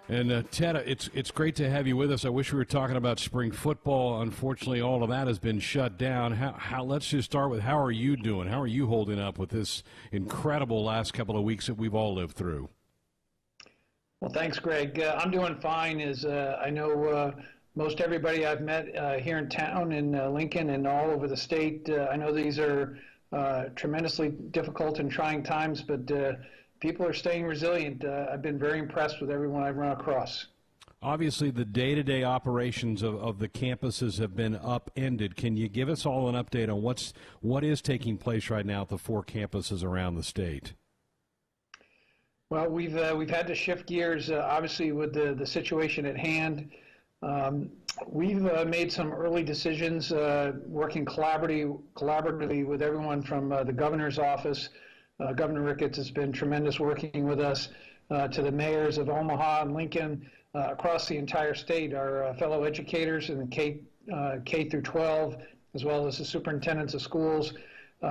And Ted, it's great to have you with us. I wish we were talking about spring football. Unfortunately, all of that has been shut down. Let's just start with how are you doing? How are you holding up with this incredible last couple of weeks that we've all lived through? Well, thanks, Greg. I'm doing fine. I know most everybody I've met here in town, in Lincoln, and all over the state. I know these are tremendously difficult and trying times, but people are staying resilient. I've been very impressed with everyone I've run across. Obviously, the day-to-day operations of the campuses have been upended. Can you give us all an update on what is taking place right now at the 4 campuses around the state? Well, we've had to shift gears, obviously, with the situation at hand. We've made some early decisions, working collaboratively with everyone from the governor's office. Governor Ricketts has been tremendous working with us, to the mayors of Omaha and Lincoln, across the entire state, our fellow educators in the K through 12, as well as the superintendents of schools.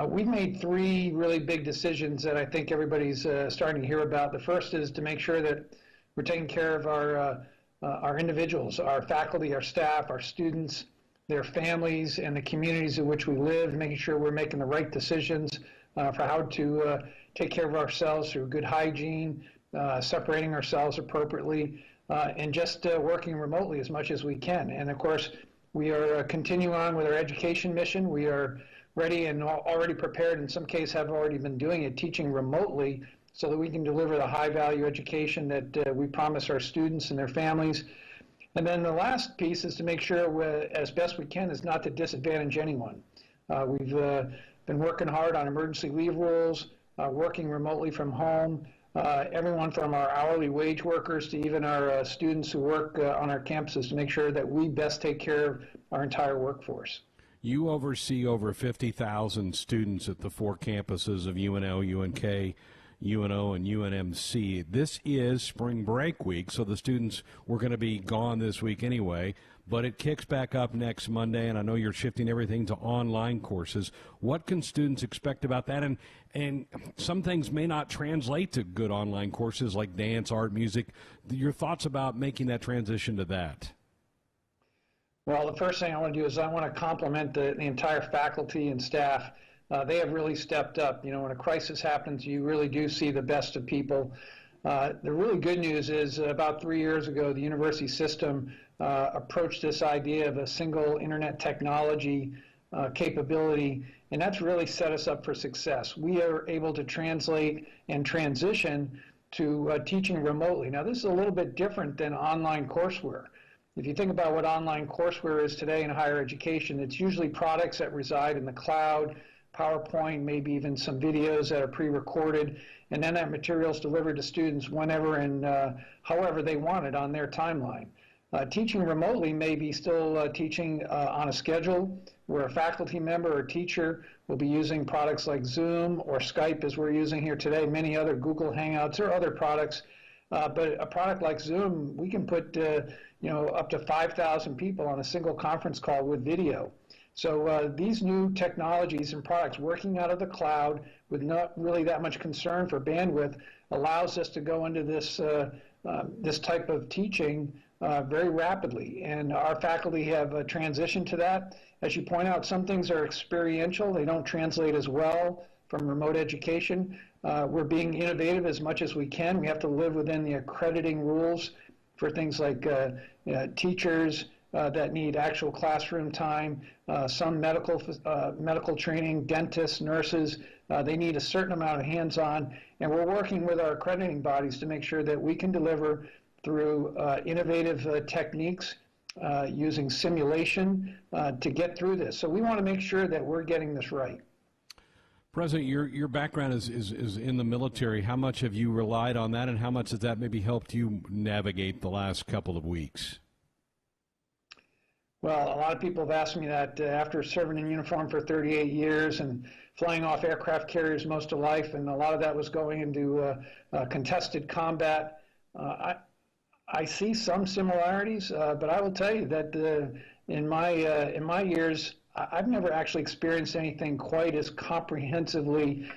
We've made 3 really big decisions that I think everybody's starting to hear about. The first is to make sure that we're taking care of our individuals, our faculty, our staff, our students, their families, and the communities in which we live, making sure we're making the right decisions for how to take care of ourselves through good hygiene, separating ourselves appropriately, and just working remotely as much as we can. And of course, we are continuing on with our education mission. We are ready and already prepared, in some cases have already been doing it, teaching remotely so that we can deliver the high-value education that we promise our students and their families. And then the last piece is to make sure, as best we can, is not to disadvantage anyone. We've been working hard on emergency leave rules, working remotely from home, everyone from our hourly wage workers to even our students who work on our campuses to make sure that we best take care of our entire workforce. You oversee over 50,000 students at the 4 campuses of UNO, UNK, UNO, and UNMC. This is spring break week, so the students were going to be gone this week anyway, but it kicks back up next Monday, and I know you're shifting everything to online courses. What can students expect about that? And some things may not translate to good online courses like dance, art, music. Your thoughts about making that transition to that? Well, the first thing I want to do is I want to compliment the entire faculty and staff. They have really stepped up. You know, when a crisis happens, you really do see the best of people. The really good news is about 3 years ago, the university system approached this idea of a single internet technology capability, and that's really set us up for success. We are able to translate and transition to teaching remotely. Now, this is a little bit different than online courseware. If you think about what online courseware is today in higher education, it's usually products that reside in the cloud, PowerPoint, maybe even some videos that are pre-recorded, and then that material is delivered to students whenever and however they want it on their timeline. Teaching remotely may be still teaching on a schedule where a faculty member or teacher will be using products like Zoom or Skype as we're using here today, many other Google Hangouts or other products. But a product like Zoom, we can put up to 5,000 people on a single conference call with video. So these new technologies and products working out of the cloud with not really that much concern for bandwidth allows us to go into this type of teaching very rapidly. And our faculty have transitioned to that. As you point out, some things are experiential. They don't translate as well from remote education. We're being innovative as much as we can. We have to live within the accrediting rules for things like teachers that need actual classroom time, some medical training, dentists, nurses, they need a certain amount of hands-on, and we're working with our accrediting bodies to make sure that we can deliver through innovative techniques using simulation to get through this. So we want to make sure that we're getting this right. President, your background is in the military. How much have you relied on that, and how much has that maybe helped you navigate the last couple of weeks? Well, a lot of people have asked me that after serving in uniform for 38 years and flying off aircraft carriers most of life, and a lot of that was going into contested combat. I see some similarities, but I will tell you that in my years, I've never actually experienced anything quite as comprehensively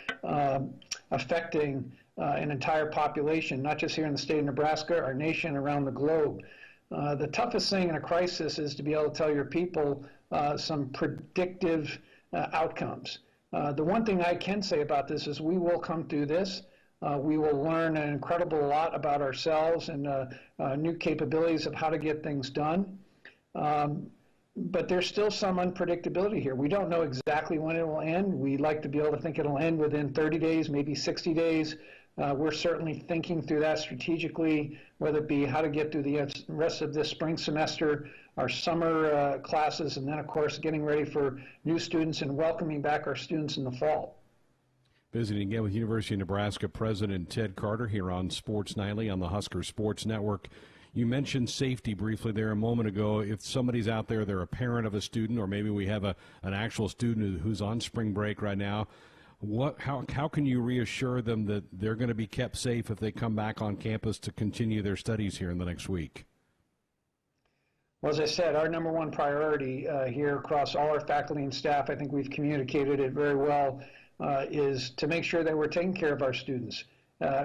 affecting an entire population, not just here in the state of Nebraska, our nation, around the globe. The toughest thing in a crisis is to be able to tell your people some predictive outcomes. The one thing I can say about this is we will come through this. We will learn an incredible lot about ourselves and new capabilities of how to get things done. But there's still some unpredictability here. We don't know exactly when it will end. We like to be able to think it'll end within 30 days, maybe 60 days. We're certainly thinking through that strategically, whether it be how to get through the rest of this spring semester, our summer classes, and then, of course, getting ready for new students and welcoming back our students in the fall. Visiting again with University of Nebraska President Ted Carter here on Sports Nightly on the Husker Sports Network. You mentioned safety briefly there a moment ago. If somebody's out there, they're a parent of a student, or maybe we have an actual student who's on spring break right now, how can you reassure them that they're going to be kept safe if they come back on campus to continue their studies here in the next week? Well, as I said, our number one priority here across all our faculty and staff, I think we've communicated it very well, is to make sure that we're taking care of our students,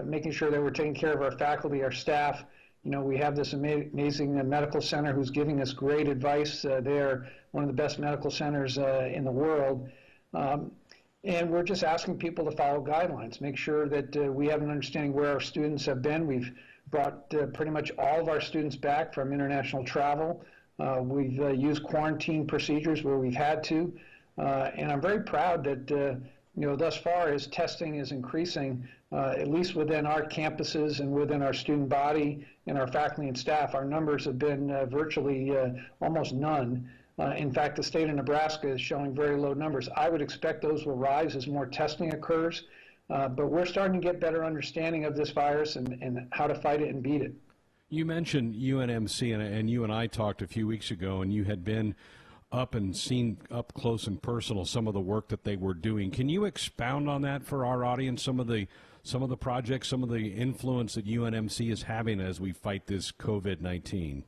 making sure that we're taking care of our faculty, our staff. You know, we have this amazing medical center who's giving us great advice. They're one of the best medical centers in the world. And we're just asking people to follow guidelines, make sure that we have an understanding where our students have been. We've brought pretty much all of our students back from international travel. We've used quarantine procedures where we've had to. And I'm very proud that, thus far as testing is increasing, at least within our campuses and within our student body and our faculty and staff, our numbers have been virtually almost none. In fact, the state of Nebraska is showing very low numbers. I would expect those will rise as more testing occurs, but we're starting to get better understanding of this virus and how to fight it and beat it. You mentioned UNMC, and you and I talked a few weeks ago, and you had been up and seen up close and personal some of the work that they were doing. Can you expound on that for our audience, some of the projects, some of the influence that UNMC is having as we fight this COVID-19?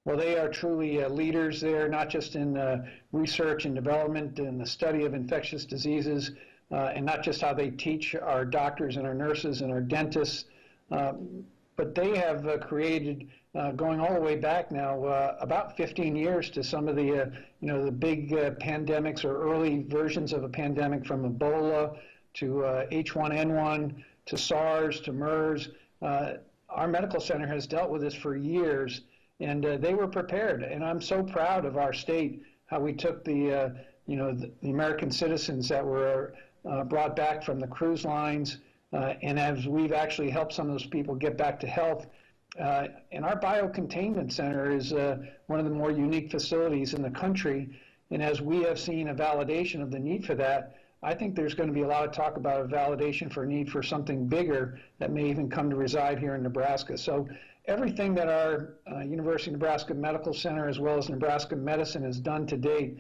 Well, they are truly leaders there, not just in research and development and the study of infectious diseases, and not just how they teach our doctors and our nurses and our dentists, but they have created, going all the way back now, about 15 years to some of the, the big pandemics or early versions of a pandemic, from Ebola to H1N1 to SARS to MERS. Our medical center has dealt with this for years. And they were prepared, and I'm so proud of our state, how we took the American citizens that were brought back from the cruise lines, and as we've actually helped some of those people get back to health. And our biocontainment center is one of the more unique facilities in the country, and as we have seen a validation of the need for that, I think there's going to be a lot of talk about a validation for a need for something bigger that may even come to reside here in Nebraska. So everything that our University of Nebraska Medical Center as well as Nebraska Medicine has done to date,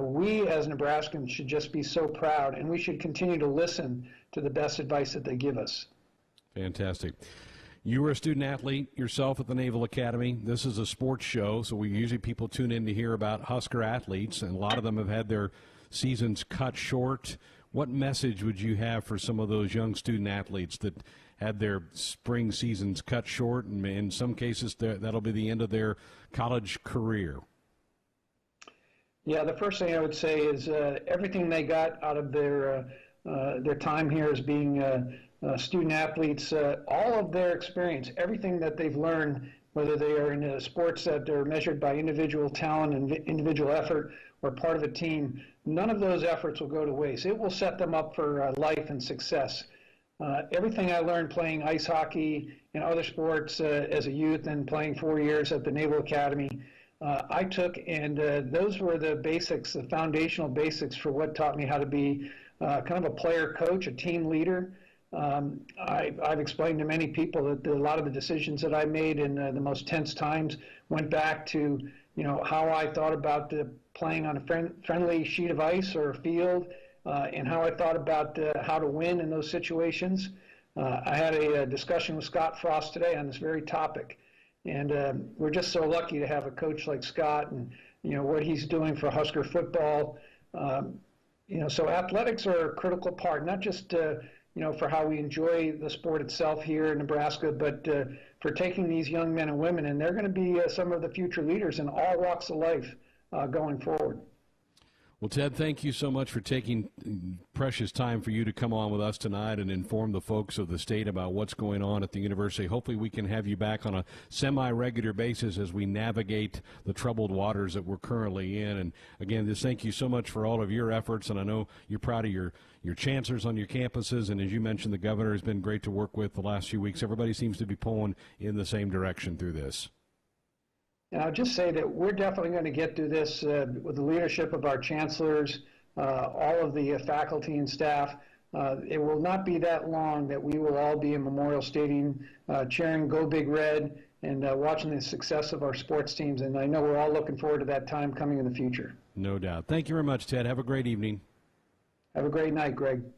we as Nebraskans should just be so proud, and we should continue to listen to the best advice that they give us. Fantastic. You were a student athlete yourself at the Naval Academy. This is a sports show, so people tune in to hear about Husker athletes, and a lot of them have had their seasons cut short. What message would you have for some of those young student athletes that had their spring seasons cut short, and in some cases that'll be the end of their college career? Yeah, the first thing I would say is everything they got out of their time here as being student athletes, all of their experience, everything that they've learned, whether they are in sports that are measured by individual talent and individual effort or part of a team, none of those efforts will go to waste. It will set them up for life and success. Everything I learned playing ice hockey and other sports as a youth and playing 4 years at the Naval Academy, I took, and those were the basics, the foundational basics for what taught me how to be kind of a player coach, a team leader. I've explained to many people that a lot of the decisions that I made in the most tense times went back to, how I thought about playing on a friendly sheet of ice or a field, and how I thought about how to win in those situations. I had a discussion with Scott Frost today on this very topic, and we're just so lucky to have a coach like Scott and what he's doing for Husker football. So athletics are a critical part, not just for how we enjoy the sport itself here in Nebraska, but for taking these young men and women, and they're going to be some of the future leaders in all walks of life going forward. Well, Ted, thank you so much for taking precious time for you to come on with us tonight and inform the folks of the state about what's going on at the university. Hopefully we can have you back on a semi-regular basis as we navigate the troubled waters that we're currently in. And, again, just thank you so much for all of your efforts, and I know you're proud of your chancellors on your campuses, and as you mentioned, the governor has been great to work with the last few weeks. Everybody seems to be pulling in the same direction through this. And I'll just say that we're definitely going to get through this with the leadership of our chancellors, all of the faculty and staff. It will not be that long that we will all be in Memorial Stadium cheering Go Big Red and watching the success of our sports teams. And I know we're all looking forward to that time coming in the future. No doubt. Thank you very much, Ted. Have a great evening. Have a great night, Greg.